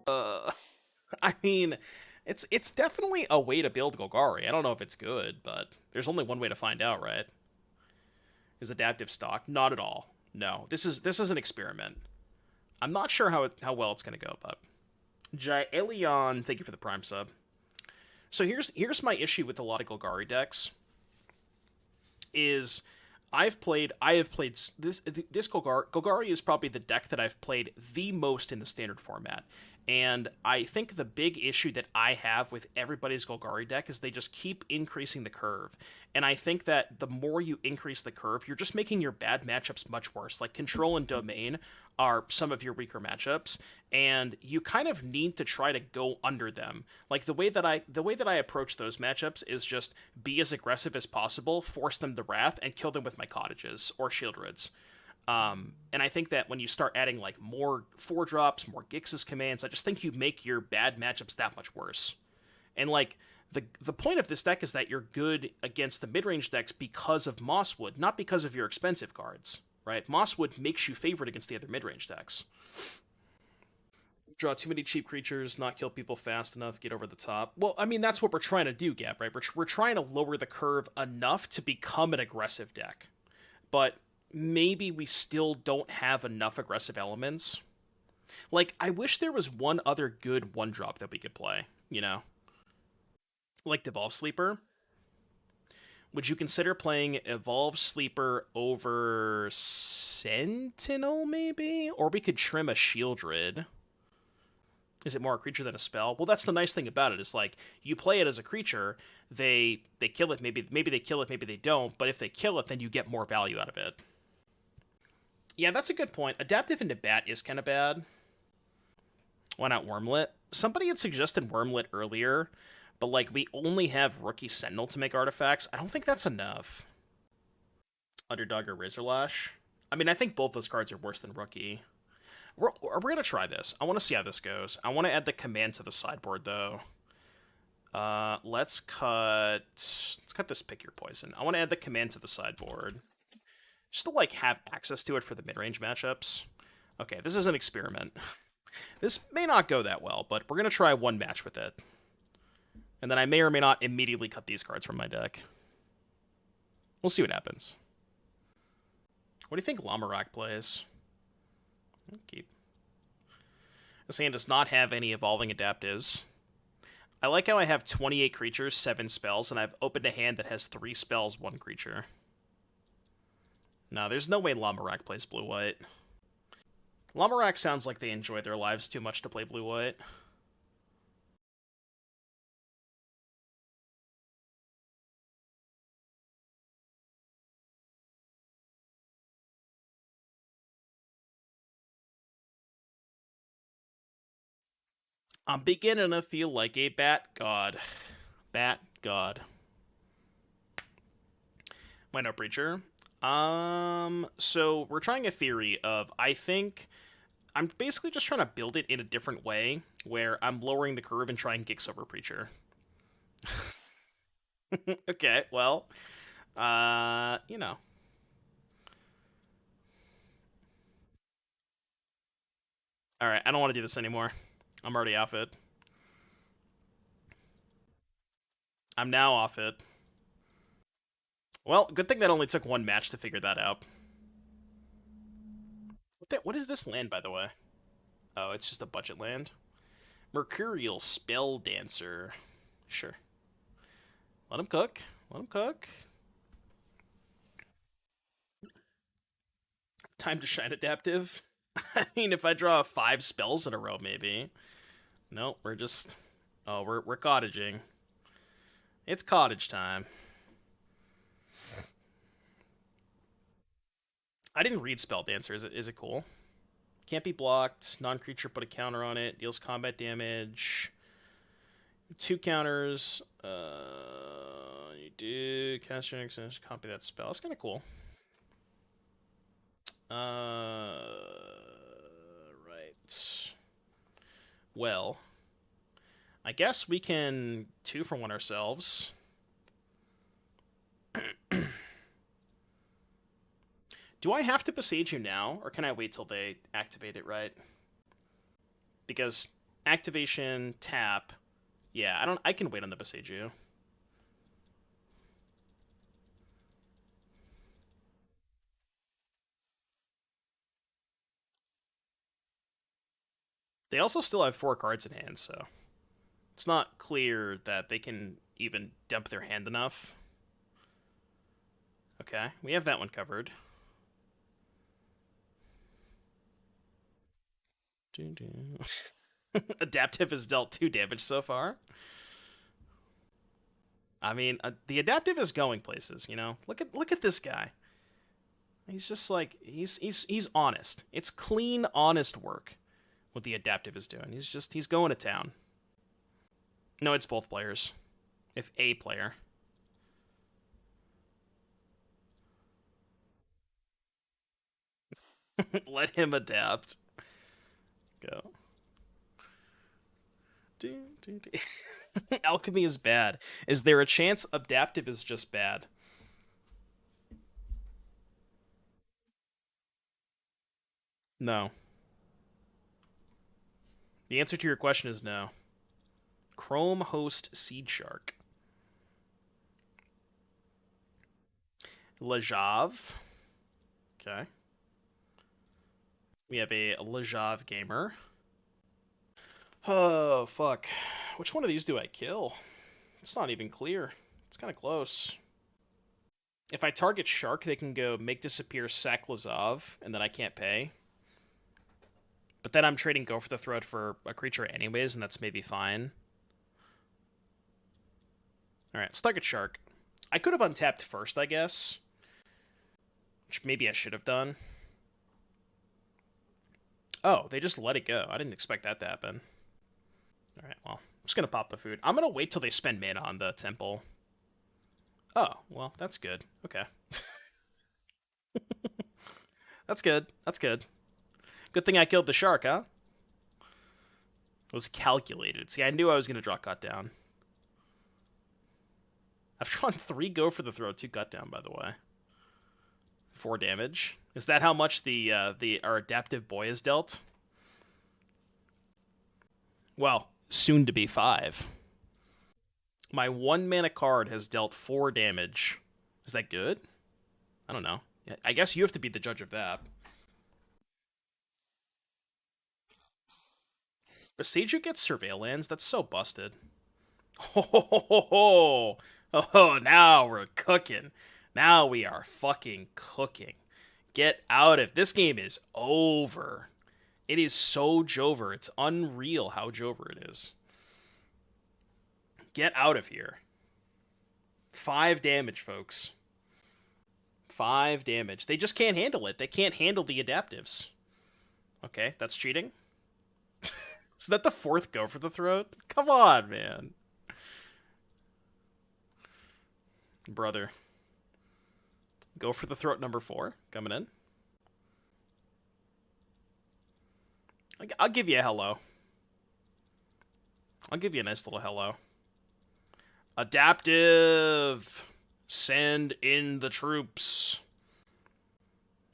I mean, it's definitely a way to build Golgari. I don't know if it's good, but there's only one way to find out, right? Is adaptive stock? Not at all. No, this is an experiment. I'm not sure how well it's gonna go, but Jaelion, thank you for the Prime sub. So here's my issue with a lot of Golgari decks is I have played this Golgari is probably the deck that I've played the most in the standard format. And I think the big issue that I have with everybody's Golgari deck is they just keep increasing the curve. And I think that the more you increase the curve, you're just making your bad matchups much worse. Like Control and Domain are some of your weaker matchups, and you kind of need to try to go under them. Like the way that I approach those matchups is just be as aggressive as possible, force them to wrath, and kill them with my cottages or Shieldreds. And I think that when you start adding like more 4-drops, more Gix's commands, I just think you make your bad matchups that much worse. And like the point of this deck is that you're good against the mid-range decks because of Mosswood, not because of your expensive cards, right? Mosswood makes you favored against the other mid-range decks. Draw too many cheap creatures, not kill people fast enough, get over the top. Well, I mean, that's what we're trying to do, Gab, right? We're trying to lower the curve enough to become an aggressive deck. But maybe we still don't have enough aggressive elements. Like, I wish there was one other good 1-drop that we could play, you know? Like Devolve Sleeper. Would you consider playing Evolve Sleeper over Sentinel, maybe? Or we could trim a Shieldred. Is it more a creature than a spell? Well, that's the nice thing about it. Is like you play it as a creature, they kill it. Maybe they kill it, maybe they don't. But if they kill it, then you get more value out of it. Yeah, that's a good point. Adaptive into Bat is kind of bad. Why not Wormlet? Somebody had suggested Wormlet earlier, but like we only have Rookie Sentinel to make artifacts. I don't think that's enough. Underdog or Razorlash. I mean, I think both those cards are worse than Rookie. We're gonna try this. I want to see how this goes. I want to add the command to the sideboard though. Let's cut this Pick Your Poison. I want to add the command to the sideboard just to like have access to it for the mid-range matchups. Okay, this is an experiment. This may not go that well, but we're gonna try one match with it, and then I may or may not immediately cut these cards from my deck. We'll see what happens. What do you think Lamorak plays? Keep. This hand does not have any evolving adaptives. I like how I have 28 creatures, 7 spells, and I've opened a hand that has 3 spells, 1 creature. No, there's no way Lamorak plays blue-white. Lamorak sounds like they enjoy their lives too much to play blue-white. I'm beginning to feel like a bat god. Bat god. Why no preacher? So we're trying a theory of I think I'm basically just trying to build it in a different way, where I'm lowering the curve and trying Gix over preacher. Okay, well, you know. All right, I don't want to do this anymore. I'm already off it. I'm now off it. Well, good thing that only took one match to figure that out. What is this land, by the way? Oh, it's just a budget land. Mercurial Spell Dancer. Sure. Let him cook. Let him cook. Time to shine adaptive. I mean, if I draw 5 spells in a row, maybe. No, we're just... Oh, we're cottaging. It's cottage time. I didn't read Spell Dancer. Is it cool? Can't be blocked. Non-creature put a counter on it. Deals combat damage. 2 counters. You do cast your next copy that spell. That's kind of cool. Right. Well, I guess we can 2 for 1 ourselves. Do I have to besiege you now, or can I wait till they activate it, right? Because Activation, tap. Yeah, I can wait on the Boseiju. They also still have 4 cards in hand, so it's not clear that they can even dump their hand enough. Okay, we have that one covered. Adaptive has dealt 2 damage so far. I mean, the adaptive is going places. You know, look at this guy. He's just like he's honest. It's clean, honest work. What the adaptive is doing. He's going to town. No, it's both players. If a player. Let him adapt. Go. Alchemy is bad. Is there a chance adaptive is just bad? No. The answer to your question is no. Chrome host Seed Shark. Lejav. Okay. We have a Lejav gamer. Oh, fuck. Which one of these do I kill? It's not even clear. It's kind of close. If I target Shark, they can go make disappear sack Lejav, and then I can't pay. But then I'm trading Go for the Throat for a creature anyways, and that's maybe fine. Alright, let's target Shark. I could have untapped first, I guess. Which maybe I should have done. Oh, they just let it go. I didn't expect that to happen. Alright, well, I'm just going to pop the food. I'm going to wait till they spend mana on the temple. Oh, well, that's good. Okay. That's good. That's good. Good thing I killed the shark, huh? It was calculated. See, I knew I was going to draw Cut Down. I've drawn 3 Go for the Throat, 2 Cut Down, by the way. 4 damage. Is that how much our adaptive boy is dealt? Well, soon to be 5. My 1 mana card has dealt 4 damage. Is that good? I don't know. I guess you have to be the judge of that. But Seiju gets Surveillance? That's so busted. Oh, now we're cooking. Now we are fucking cooking. Get out of this game is over. It is so Jover. It's unreal how Jover it is. Get out of here. 5 damage, folks. 5 damage. They just can't handle it. They can't handle the adaptives. Okay, that's cheating. Is that the 4th Go for the Throat? Come on, man. Brother. Go for the Throat number 4. Coming in. I'll give you a hello. I'll give you a nice little hello. Adaptive. Send in the troops.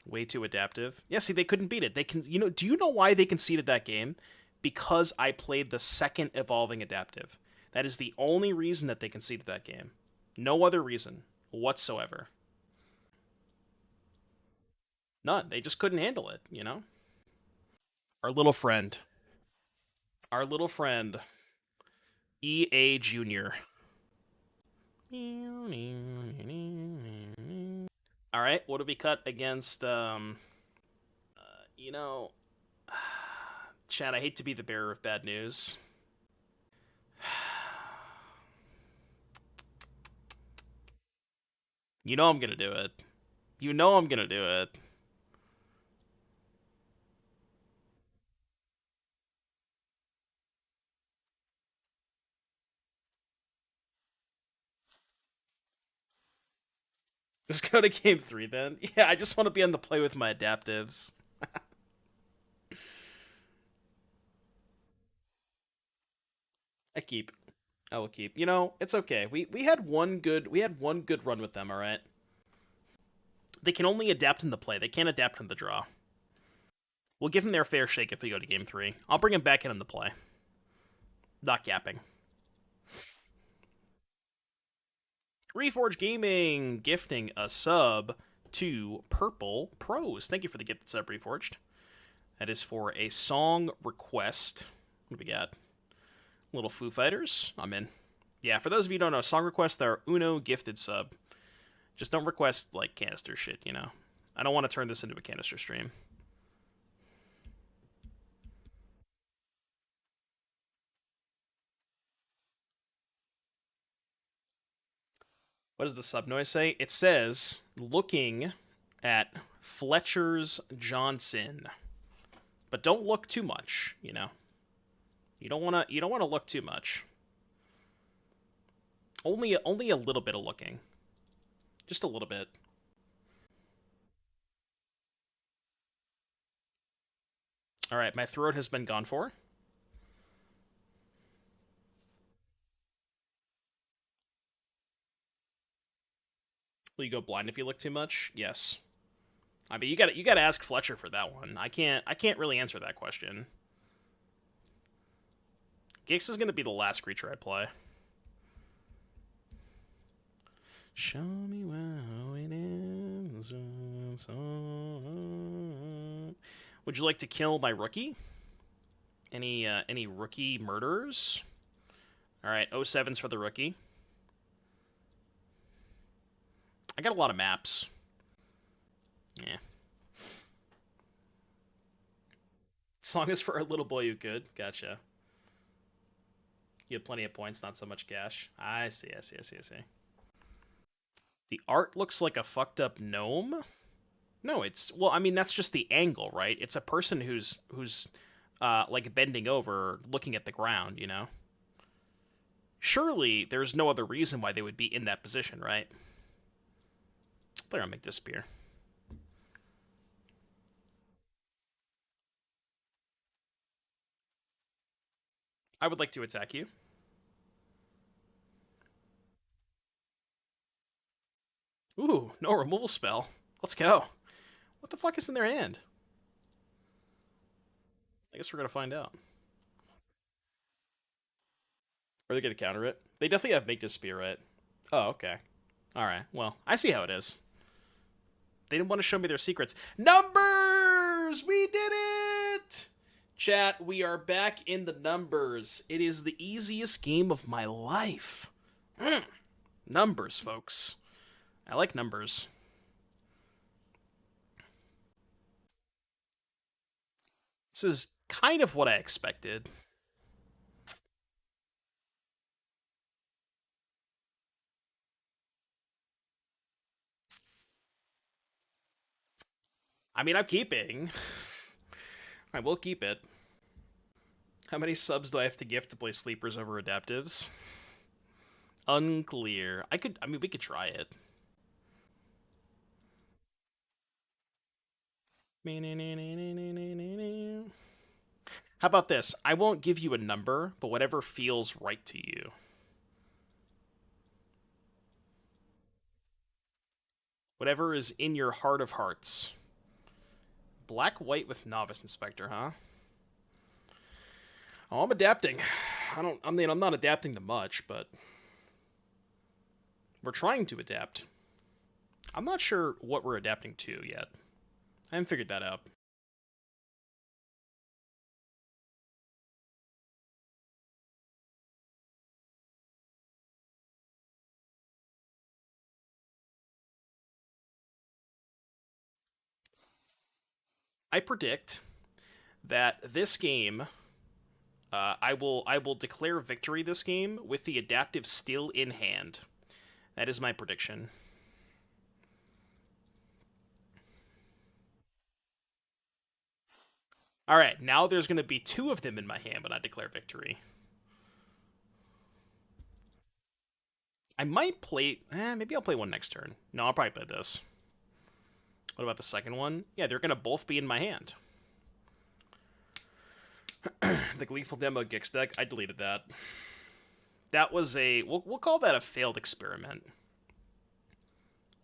Way too adaptive. Yeah, see, they couldn't beat it. They can, do you know why they conceded that game? Because I played the 2nd evolving adaptive. That is the only reason that they conceded that game. No other reason whatsoever. None. They just couldn't handle it, Our little friend. Our little friend. EA Junior. Alright, what do we cut against, Chad, I hate to be the bearer of bad news. You know I'm gonna do it. You know I'm gonna do it. Just go to game 3 then. Yeah, I just want to be on the play with my adaptives. I keep. I will keep. It's okay. We had one good run with them, alright? They can only adapt in the play. They can't adapt in the draw. We'll give them their fair shake if we go to game 3. I'll bring them back in the play. Not gapping. Reforge Gaming gifting a sub to Purple Pros. Thank you for the gifted sub, Reforged. That is for a song request. What do we got? Little Foo Fighters. I'm in. Yeah, for those of you who don't know, song requests, they're Uno gifted sub. Just don't request, like, canister shit, you know? I don't want to turn this into a canister stream. What does the sub noise say? It says, looking at Fletcher's Johnson. But don't look too much, you know? You don't want to look too much. Only a little bit of looking. Just a little bit. All right, my throat has been gone for. Will you go blind if you look too much? Yes. I mean, you got to ask Fletcher for that one. I can't really answer that question. Gix is going to be the last creature I play. Show me how it is. Would you like to kill my rookie? Any rookie murderers? All right, 07's for the rookie. I got a lot of maps. Yeah. Song is for a little boy who could. Gotcha. You have plenty of points, not so much cash. I see. The art looks like a fucked up gnome? No, it's... Well, I mean, that's just the angle, right? It's a person who's like, bending over, looking at the ground, you know? Surely, there's no other reason why they would be in that position, right? They're gonna make this spear. I would like to attack you. Ooh, no removal spell. Let's go. What the fuck is in their hand? I guess we're gonna find out. Are they gonna counter it? They definitely have make this spear, right? Oh, okay. Alright, well, I see how it is. They didn't want to show me their secrets. Numbers! We did it! Chat, we are back in the numbers. It is the easiest game of my life. Numbers, folks. I like numbers. This is kind of what I expected. I mean, I'm keeping. I will keep it. How many subs do I have to gift to play sleepers over adaptives? Unclear. I mean, we could try it. How about this? I won't give you a number, but whatever feels right to you. Whatever is in your heart of hearts. Black-white with Novice Inspector, huh? Oh, I'm adapting. I mean, I'm not adapting to much, but we're trying to adapt. I'm not sure what we're adapting to yet. I haven't figured that out. I predict that this game, I will declare victory this game with the adaptive still in hand. That is my prediction. All right, now there's going to be 2 of them in my hand when I declare victory. I might play... maybe I'll play one next turn. No, I'll probably play this. What about the second one? Yeah, they're going to both be in my hand. The Gleeful Demo Gix deck, I deleted that. That was a... We'll call that a failed experiment.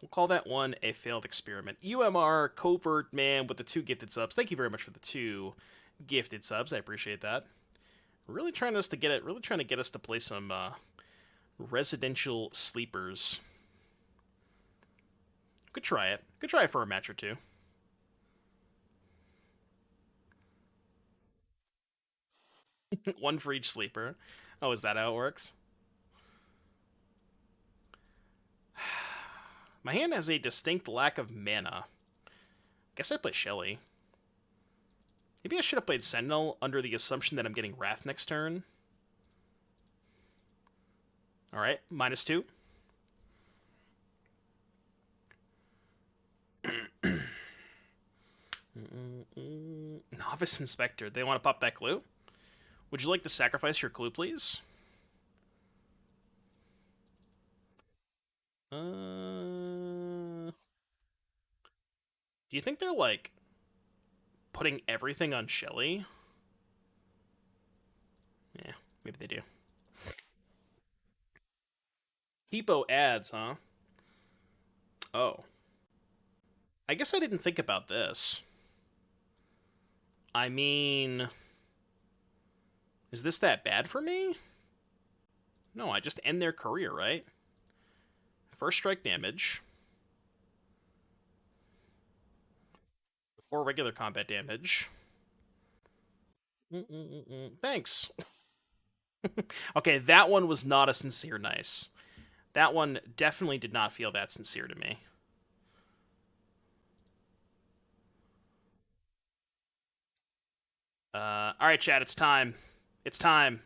We'll call that one a failed experiment. UMR, Covert Man with the 2 gifted subs. Thank you very much for the 2 gifted subs. I appreciate that. Really trying us to get it. Really trying to get us to play some residential sleepers. Could try it. Could try it for a match or two. One for each sleeper. Oh, is that how it works? My hand has a distinct lack of mana. Guess I play Shelly. Maybe I should have played Sentinel under the assumption that I'm getting Wrath next turn. Alright, -2. Novice Inspector. They want to pop that clue? Would you like to sacrifice your clue, please? Do you think they're, like, putting everything on Shelly? Yeah, maybe they do. Hippo ads, huh? Oh. I guess I didn't think about this. I mean... Is this that bad for me? No, I just end their career, right? First strike damage. 4 regular combat damage. Thanks. Okay, that one was not a sincere nice. That one definitely did not feel that sincere to me. Alright, chat, it's time. It's time.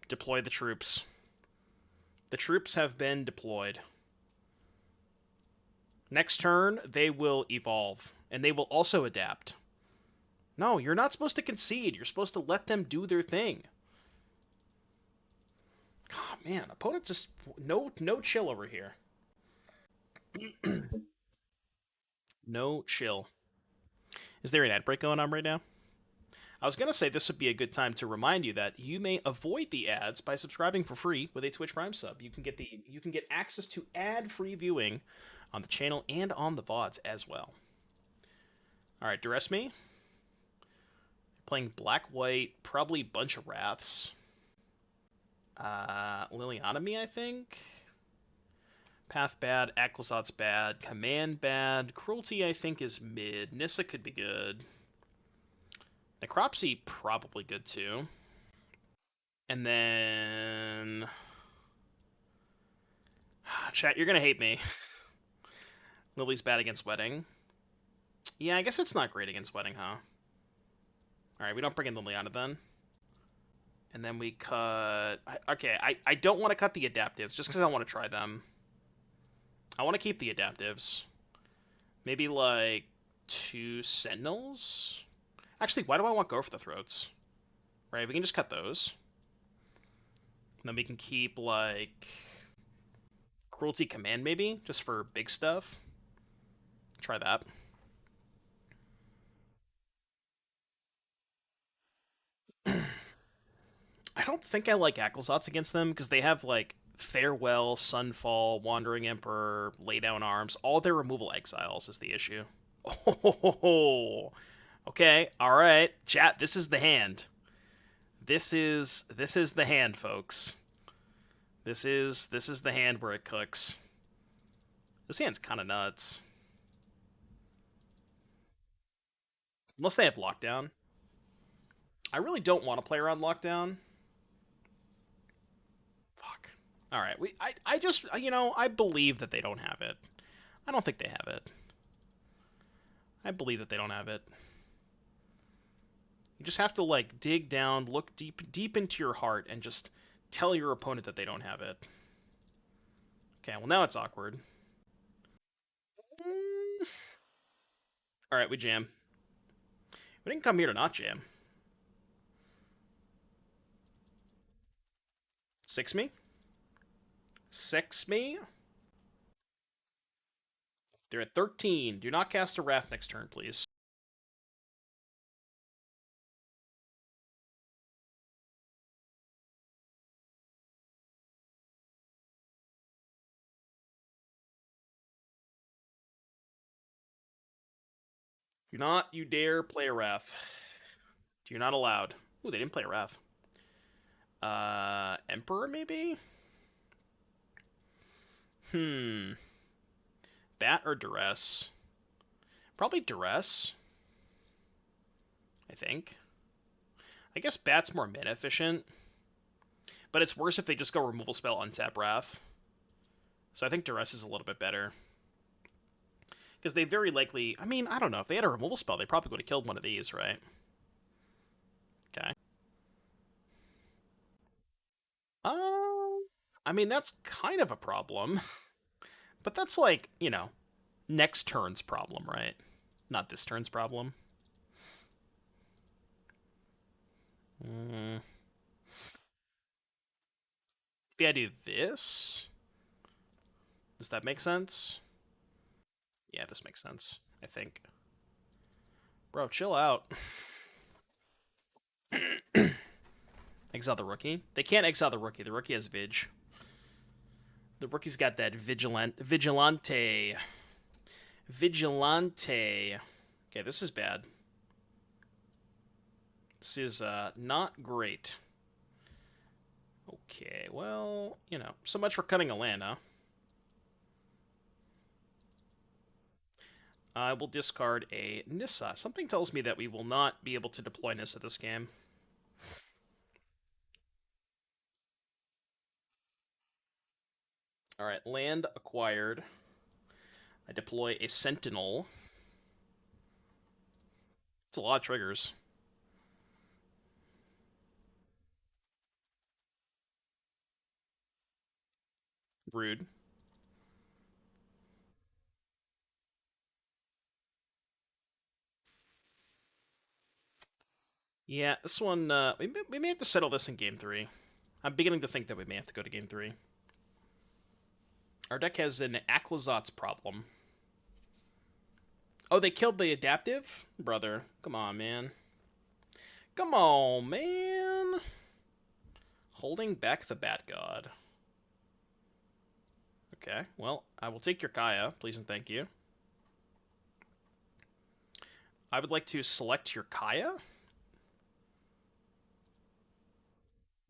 Deploy the troops. The troops have been deployed. Next turn, they will evolve, and they will also adapt. No, you're not supposed to concede. You're supposed to let them do their thing. Oh, man, opponent just no chill over here. No chill. Is there an ad break going on right now? I was gonna say this would be a good time to remind you that you may avoid the ads by subscribing for free with a Twitch Prime sub. You can get access to ad-free viewing on the channel and on the VODs as well. All right, Duress Me. Playing black white, probably bunch of Wraths. Lilianomy, I think. Path bad, Acklazot's bad, Command bad, Cruelty I think is mid, Nissa could be good. Necropsy probably good too. And then... Chat, you're gonna hate me. Lily's bad against Wedding. Yeah, I guess it's not great against Wedding, huh? Alright, we don't bring in Liliana then. And then we cut... Okay, I don't want to cut the adaptives, just because I want to try them. I want to keep the adaptives. Maybe, like, 2 Sentinels? Actually, why do I want Go for the Throats? Right, we can just cut those. And then we can keep, like... Cruelty Command, maybe? Just for big stuff. Try that. I don't think I like Acklazotz against them, because they have, like, Farewell, Sunfall, Wandering Emperor, Lay Down Arms. All their removal exiles is the issue. Oh, okay, alright. Chat, this is the hand. This is the hand, folks. This is the hand where it cooks. This hand's kind of nuts. Unless they have Lockdown. I really don't want to play around Lockdown. Fuck. Alright, I just, you know, I believe that they don't have it. I don't think they have it. I believe that they don't have it. You just have to, like, dig down, look deep into your heart, and just tell your opponent that they don't have it. Okay, well, now it's awkward. Alright, we jam. We didn't come here to not jam. 6 me? 6 me? They're at 13. Do not cast a Wrath next turn, please. Do not you dare play a Wrath. You're not allowed. Ooh, they didn't play a Wrath. Emperor, maybe? Bat or Duress? Probably Duress, I think. I guess Bat's more mana efficient. But it's worse if they just go removal spell, untap Wrath. So I think Duress is a little bit better. Because they very likely... I mean, I don't know. If they had a removal spell, they probably would have killed one of these, right? Okay. I mean, that's kind of a problem. But that's like, you know, next turn's problem, right? Not this turn's problem. Maybe I do this? Does that make sense? Yeah, this makes sense, I think. Bro, chill out. Exile the rookie? They can't exile the rookie. The rookie has Vig. The rookie's got that Vigilante. Vigilante. Okay, this is bad. This is not great. Okay, well, you know, so much for cutting a land, huh? I will discard a Nissa. Something tells me that we will not be able to deploy Nissa this game. Alright, land acquired. I deploy a Sentinel. It's a lot of triggers. Rude. Yeah, this one, we may have to settle this in Game 3. I'm beginning to think that we may have to go to Game 3. Our deck has an Acklazot's problem. Oh, they killed the adaptive? Brother, come on, man. Come on, man. Holding back the Bat God. Okay, well, I will take your Kaya, please and thank you. I would like to select your Kaya.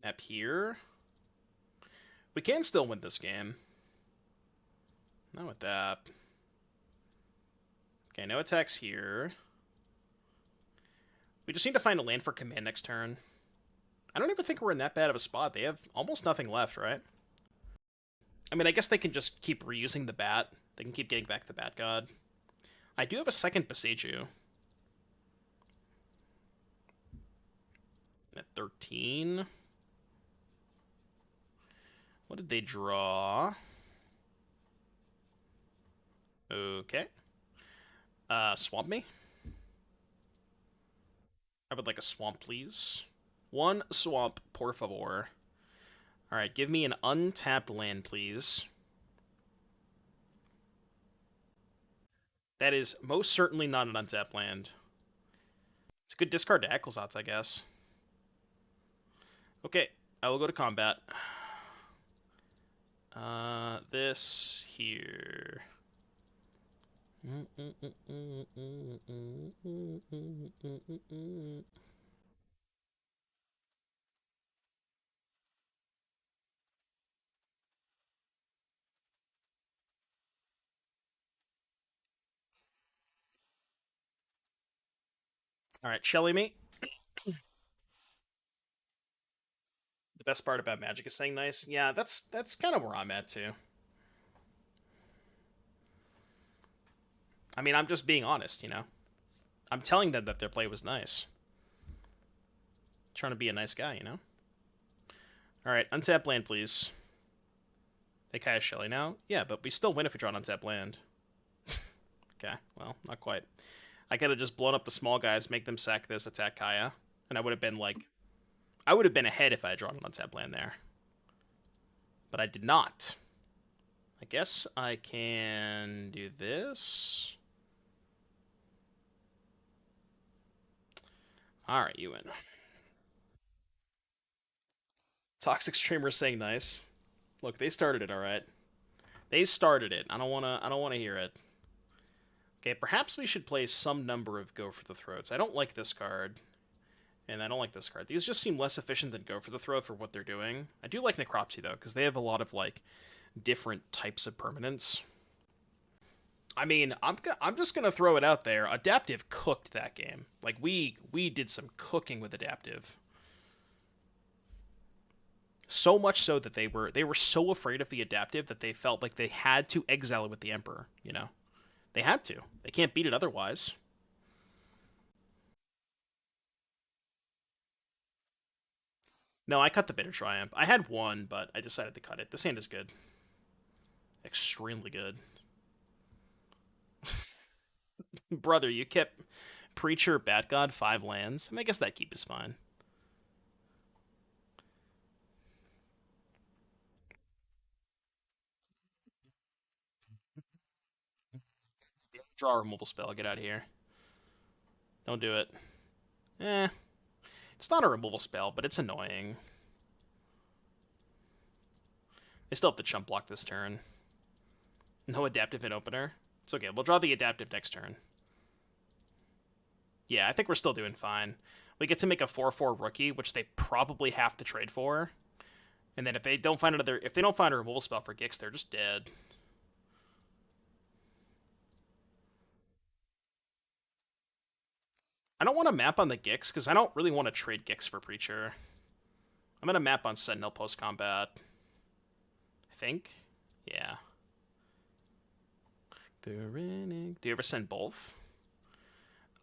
Up here. We can still win this game. Not with that. Okay, no attacks here. We just need to find a land for command next turn. I don't even think we're in that bad of a spot. They have almost nothing left, right? I mean, I guess they can just keep reusing the bat. They can keep getting back the Bat God. I do have a second Boseiju. At 13. What did they draw? Okay. Swamp me? I would like a swamp, please. One swamp, por favor. Alright, give me an untapped land, please. That is most certainly not an untapped land. It's a good discard to Acklazot's, I guess. Okay, I will go to combat. This here. Alright, Shelly me. The best part about Magic is saying nice. Yeah, that's kind of where I'm at too. I mean, I'm just being honest, you know. I'm telling them that their play was nice. Trying to be a nice guy, you know. All right, untap land, please. They Kaya Shelly now. Yeah, but we still win if we draw an untap land. Okay, well, not quite. I could have just blown up the small guys, make them sack this, attack Kaya, and I would have been like, I would have been ahead if I had drawn an untap land there. But I did not. I guess I can do this. Alright, you win. Toxic Streamer saying nice. Look, they started it, alright. They started it. I don't wanna hear it. Okay, perhaps we should play some number of Go for the Throats. I don't like this card. And I don't like this card. These just seem less efficient than Go for the Throat for what they're doing. I do like Necropsy, though, because they have a lot of, like, different types of permanents. I mean, I'm just gonna throw it out there. Adaptive cooked that game. Like we did some cooking with Adaptive. So much so that they were so afraid of the Adaptive that they felt like they had to exile it with the Emperor. You know, they had to. They can't beat it otherwise. No, I cut the Bitter Triumph. I had one, but I decided to cut it. This hand is good, extremely good. Brother, you kept Preacher, Bat God, 5 lands. I, mean, I guess that keep is fine. Draw a removal spell. Get out of here. Don't do it. Eh, it's not a removal spell, but it's annoying. They still have to chump block this turn. No adaptive in opener. It's okay. We'll draw the adaptive next turn. Yeah, I think we're still doing fine. We get to make a 4/4 rookie, which they probably have to trade for. And then if they don't find a removal spell for Gix, they're just dead. I don't want to map on the Gix because I don't really want to trade Gix for Preacher. I'm gonna map on Sentinel post combat. I think. Yeah. Do you ever send both?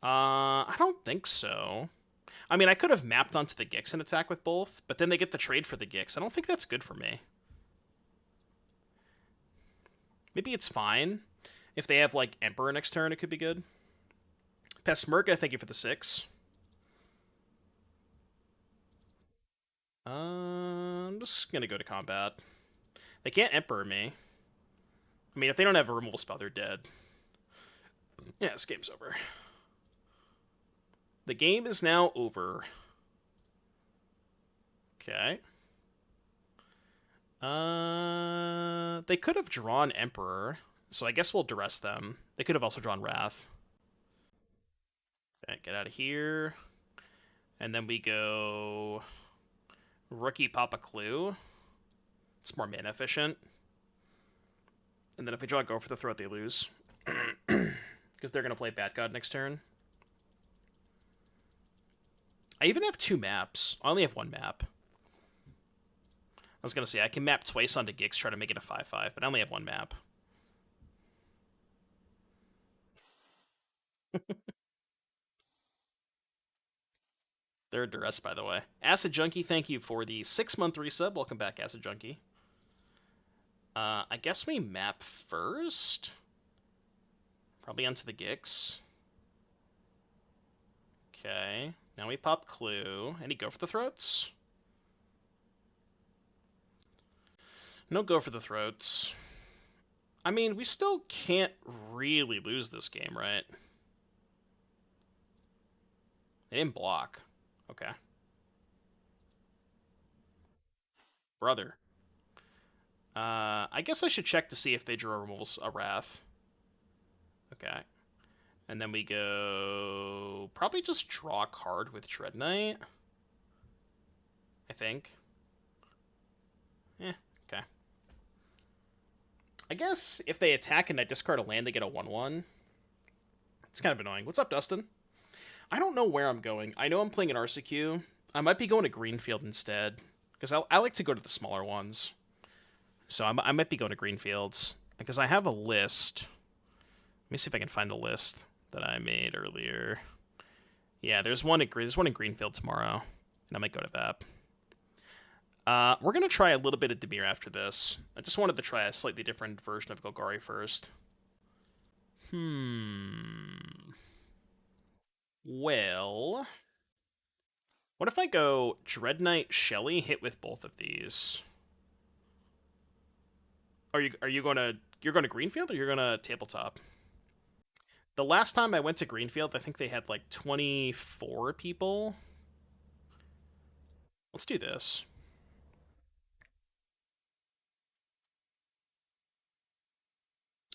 I don't think so. I mean, I could have mapped onto the Gix and attack with both, but then they get the trade for the Gix. I don't think that's good for me. Maybe it's fine. If they have, like, Emperor next turn, it could be good. Pesmerga, thank you for the 6. I'm just gonna go to combat. They can't Emperor me. I mean, if they don't have a removal spell, they're dead. Yeah, this game's over. The game is now over. Okay. They could have drawn Emperor, so I guess we'll duress them. They could have also drawn Wrath. Okay, get out of here. And then we go Rookie Papa Clue. It's more mana efficient. And then if we draw Go for the Throat, they lose. Because they're going to play Bat God next turn. I even have 2 maps. I only have 1 map. I was going to say, I can map twice onto Gix, try to make it a 5/5, but I only have 1 map. They're a duress, by the way. Acid Junkie, thank you for the 6-month resub. Welcome back, Acid Junkie. I guess we map first. Probably onto the Gix. Okay. Now we pop Clue. Any Go for the Throats? No Go for the Throats. I mean, we still can't really lose this game, right? They didn't block. Okay. Brother. I guess I should check to see if they draw a Wrath. Okay. And then we go... Probably just draw a card with Dread Knight. I think. Okay. I guess if they attack and I discard a land, they get a 1/1. It's kind of annoying. What's up, Dustin? I don't know where I'm going. I know I'm playing an RCQ. I might be going to Greenfield instead. Because I like to go to the smaller ones. So I might be going to Greenfields. Because I have a list. Let me see if I can find a list that I made earlier. Yeah, there's one in Greenfield tomorrow. And I might go to that. We're going to try a little bit of Dimir after this. I just wanted to try a slightly different version of Golgari first. Well... What if I go Dread Knight, Shelly, hit with both of these? You're going to Greenfield or you're going to Tabletop? The last time I went to Greenfield, I think they had like 24 people. Let's do this.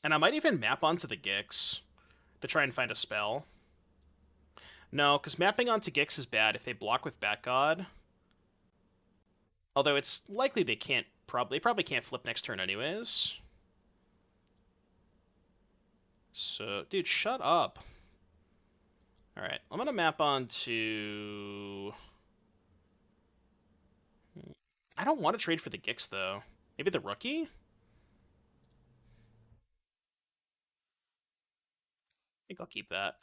And I might even map onto the Gix to try and find a spell. No, because mapping onto Gix is bad if they block with Bat God. Although it's likely they can't. They probably can't flip next turn anyways. So, dude, shut up. All right, I'm gonna map onto. I don't want to trade for the Gix though. Maybe the rookie. I think I'll keep that.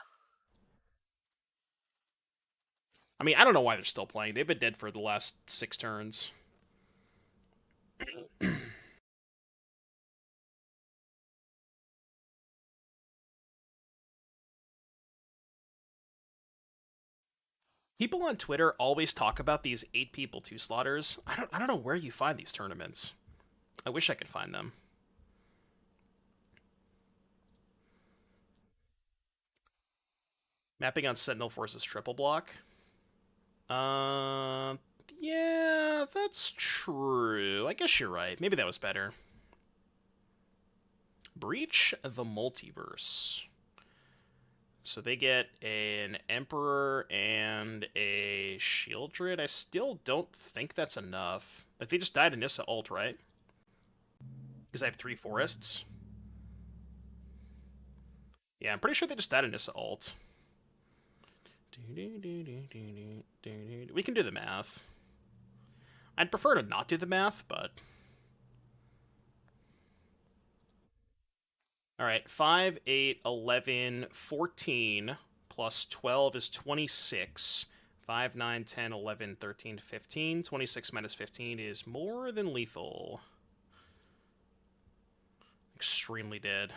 I mean, I don't know why they're still playing. They've been dead for the last 6 turns. People on Twitter always talk about these 8 people 2 slaughters. I don't know where you find these tournaments. I wish I could find them. Mapping on Sentinel Force's triple block. Uh, yeah, that's true. I guess you're right. Maybe that was better. Breach the Multiverse. So they get an Emperor and a Shieldred. I still don't think that's enough. Like, they just died in Nissa ult, right? Because I have 3 forests. Yeah, I'm pretty sure they just died in Nissa ult. We can do the math. I'd prefer to not do the math, but... Alright, 5, 8, 11, 14, plus 12 is 26. 5, 9, 10, 11, 13, 15. 26 minus 15 is more than lethal. Extremely dead.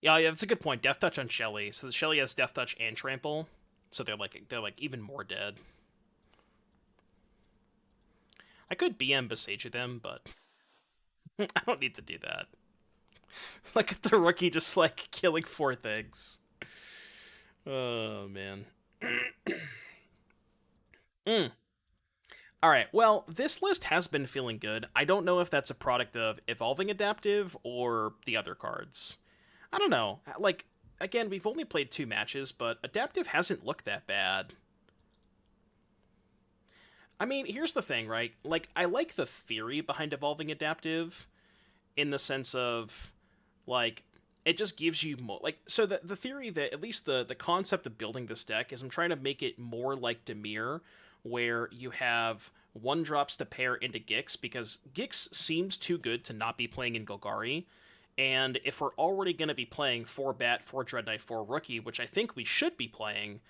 Yeah, that's a good point. Death Touch on Shelly. So the Shelly has Death Touch and Trample, so they're like even more dead. I could BM Besage them, but I don't need to do that. Look at the rookie just like killing 4 things. Oh man. All right. Well, this list has been feeling good. I don't know if that's a product of Evolving Adaptive or the other cards. I don't know. Like, again, we've only played 2 matches, but Adaptive hasn't looked that bad. I mean, here's the thing, right? Like, I like the theory behind Evolving Adaptive in the sense of, like, it just gives you more. Like, so the theory that, at least the concept of building this deck is I'm trying to make it more like Dimir, where you have 1-drops to pair into Gix, because Gix seems too good to not be playing in Golgari. And if we're already going to be playing 4 Bat, 4 Dread Knight, 4 Rookie, which I think we should be playing,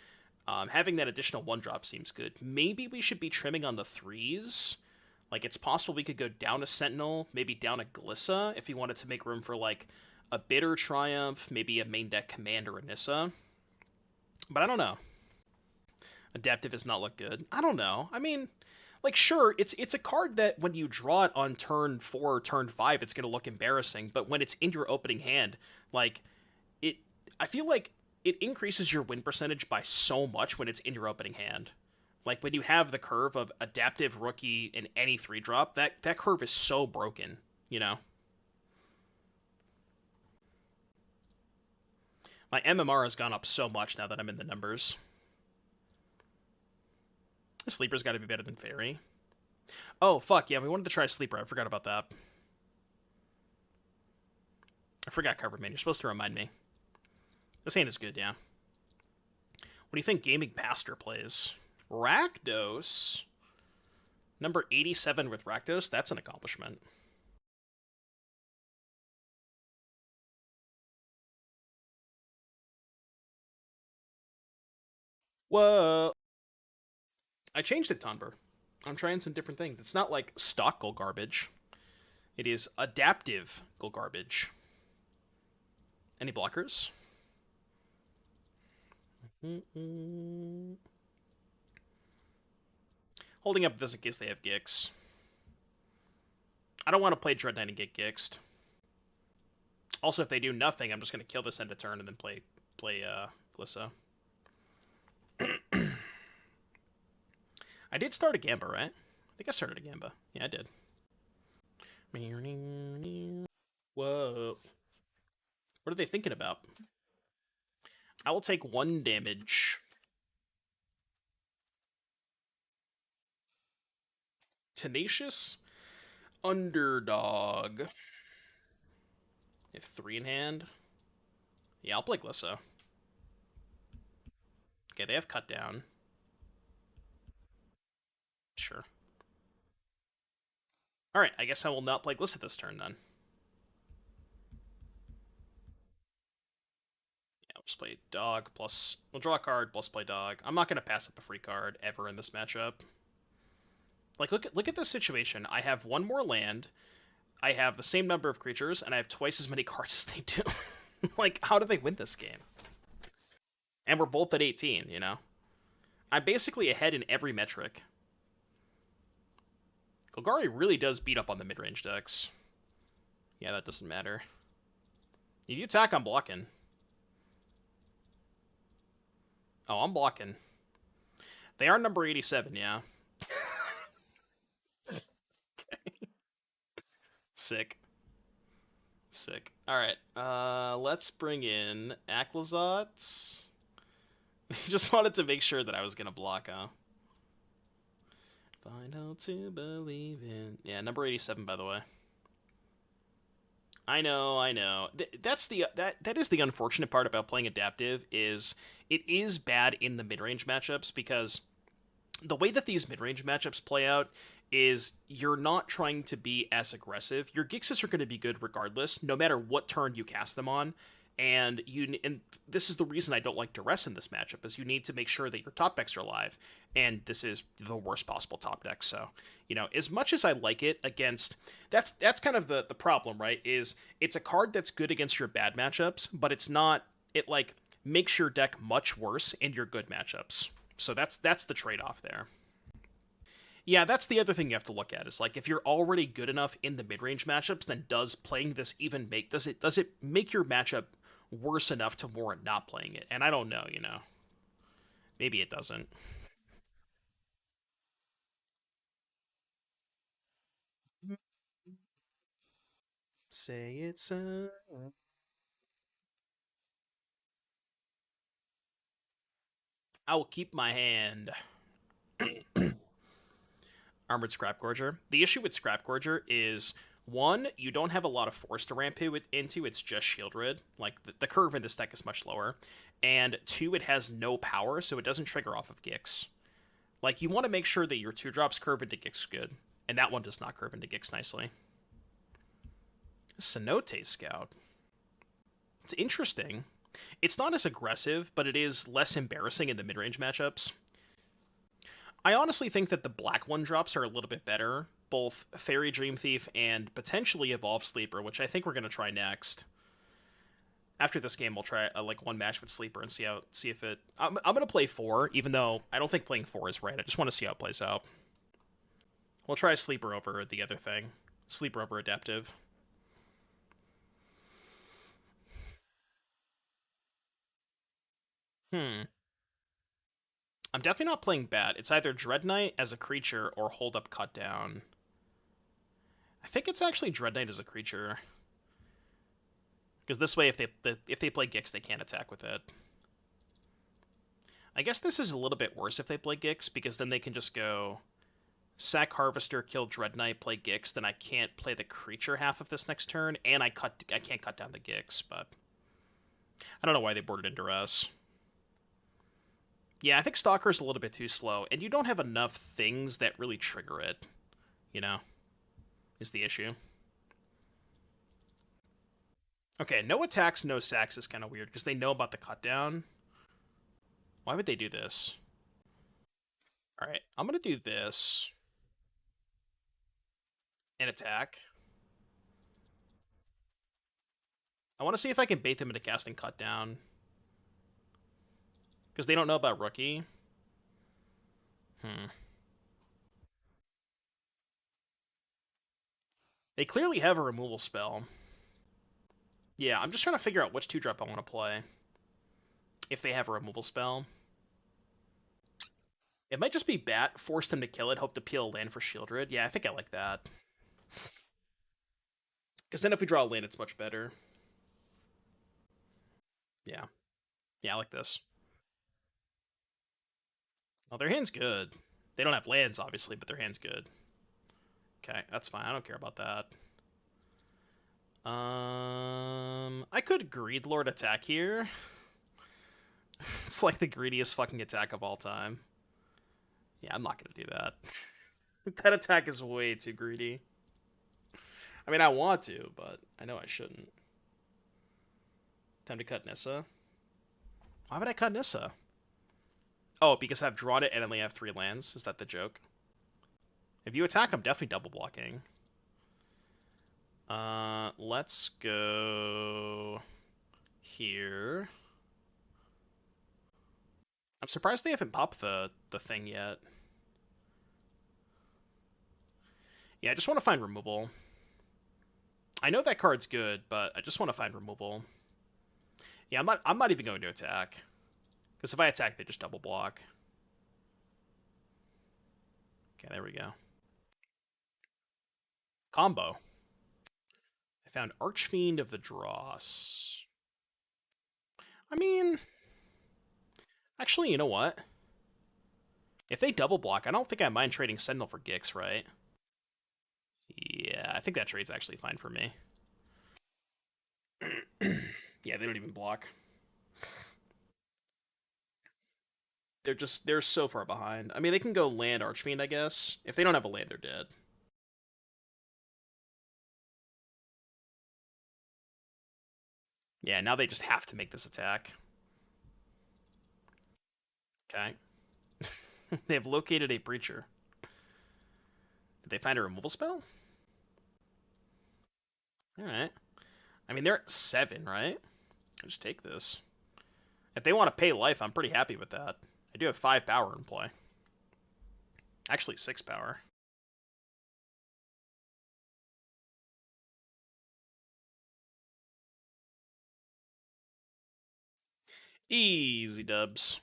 having that additional 1-drop seems good. Maybe we should be trimming on the 3s. Like, it's possible we could go down a Sentinel, maybe down a Glissa, if we wanted to make room for, like, a Bitter Triumph, maybe a main deck Commander or Nissa. But I don't know. Adaptive does not look good. I don't know. I mean, like, sure, it's a card that when you draw it on turn 4 or turn 5, it's going to look embarrassing, but when it's in your opening hand, like, I feel like it increases your win percentage by so much when it's in your opening hand. Like, when you have the curve of Adaptive, Rookie, and any 3-drop, that curve is so broken, you know? My MMR has gone up so much now that I'm in the numbers. Sleeper's got to be better than Fairy. Oh, fuck, yeah, we wanted to try Sleeper. I forgot about that. I forgot Covered Man. You're supposed to remind me. This hand is good, yeah. What do you think Gaming Pastor plays? Rakdos? Number 87 with Rakdos? That's an accomplishment. Whoa. I changed it, Tonber. I'm trying some different things. It's not like stock Golgarbage. It is adaptive Golgarbage. Any blockers? Holding up this in case they have Gix. I don't want to play Dread Knight and get Gixed. Also, if they do nothing, I'm just going to kill this end of turn and then play Glissa. I did start a Gamba, right? I think I started a Gamba. Yeah, I did. Whoa. What are they thinking about? I will take 1 damage. Tenacious Underdog. You have 3 in hand. Yeah, I'll play Glisso. Okay, they have Cut Down. Sure. Alright, I guess I will not play Glisso this turn then. Yeah, I'll just play Dog plus... We'll draw a card plus play Dog. I'm not going to pass up a free card ever in this matchup. Like, look at this situation. I have 1 more land, I have the same number of creatures, and I have twice as many cards as they do. Like, how do they win this game? And we're both at 18, you know? I'm basically ahead in every metric. Golgari really does beat up on the mid-range decks. Yeah, that doesn't matter. If you attack, I'm blocking. Oh, I'm blocking. They are number 87, yeah. Okay. Sick. Sick. Alright, let's bring in Acklazot. Just wanted to make sure that I was going to block, huh? Find out to believe in... Yeah, number 87, by the way. I know, I know. That is the unfortunate part about playing adaptive, is it is bad in the mid-range matchups, because the way that these mid-range matchups play out is you're not trying to be as aggressive. Your Gixes are going to be good regardless, no matter what turn you cast them on. And this is the reason I don't like Duress in this matchup, is you need to make sure that your top decks are alive, and this is the worst possible top deck. So, you know, as much as I like it against, that's kind of the problem, right? Is it's a card that's good against your bad matchups, but it's not. It like makes your deck much worse in your good matchups. So that's the trade-off there. Yeah, that's the other thing you have to look at, is like, if you're already good enough in the mid-range matchups, then does playing this even make does it make your matchup worse enough to warrant not playing it? And I don't know, you know. Maybe it doesn't. Say it's I will keep my hand. Armored Scrap Gorger. The issue with Scrap Gorger is, one, you don't have a lot of force to ramp it into, it's just Shield Rid. Like, the curve in this deck is much lower. And two, it has no power, so it doesn't trigger off of Gix. Like, you want to make sure that your 2-drops curve into Gix good, and that one does not curve into Gix nicely. Cenote Scout. It's interesting. It's not as aggressive, but it is less embarrassing in the mid-range matchups. I honestly think that the black 1-drops are a little bit better. Both Fairy Dream Thief and potentially Evolve Sleeper, which I think we're going to try next. After this game, we'll try like 1 match with Sleeper and see if it... I'm going to play 4, even though I don't think playing 4 is right. I just want to see how it plays out. We'll try Sleeper over the other thing. Sleeper over Adaptive. I'm definitely not playing bad. It's either Dread Knight as a creature or Hold Up Cut Down. I think it's actually Dread Knight as a creature. Because this way, if they play Gix, they can't attack with it. I guess this is a little bit worse if they play Gix, because then they can just go sack Harvester, kill Dread Knight, play Gix. Then I can't play the creature half of this next turn, and I can't cut down the Gix. But I don't know why they boarded in Duress. Yeah, I think Stalker's a little bit too slow, and you don't have enough things that really trigger it, you know, is the issue. Okay, no attacks, no sacks is kind of weird, because they know about the cut down. Why would they do this? Alright, I'm going to do this. And attack. I want to see if I can bait them into casting cut down. Because they don't know about Rookie. They clearly have a removal spell. Yeah, I'm just trying to figure out which 2-drop I want to play. If they have a removal spell. It might just be Bat, force them to kill it, hope to peel land for Shieldred. Yeah, I think I like that. Because then if we draw a land, it's much better. Yeah. Yeah, I like this. Oh, their hand's good. They don't have lands, obviously, but their hand's good. Okay, that's fine. I don't care about that. I could Greed Lord attack here. It's like the greediest fucking attack of all time. Yeah, I'm not gonna do that. That attack is way too greedy. I mean, I want to, but I know I shouldn't. Time to cut Nissa. Why would I cut Nissa? Oh, because I've drawn it and only have 3 lands? Is that the joke? If you attack, I'm definitely double blocking. Let's go here. I'm surprised they haven't popped the thing yet. Yeah, I just want to find removal. I know that card's good, but I just want to find removal. Yeah, I'm not even going to attack. Because if I attack, they just double block. Okay, there we go. Combo. I found Archfiend of the Dross. I mean, actually, you know what? If they double block, I don't think I mind trading Sentinel for Gix, right? Yeah, I think that trade's actually fine for me. Yeah, they don't even block. They're so far behind. I mean, they can go land Archfiend, I guess. If they don't have a land, they're dead. Yeah, now they just have to make this attack. Okay. They have located a Breacher. Did they find a removal spell? Alright. I mean, they're at 7, right? I'll just take this. If they want to pay life, I'm pretty happy with that. I do have 5 power in play. Actually, 6 power. Easy dubs.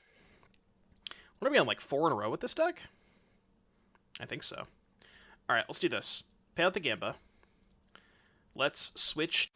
What are we on, like 4 in a row with this deck? I think so. Alright, let's do this. Pay out the Gamba. Let's switch...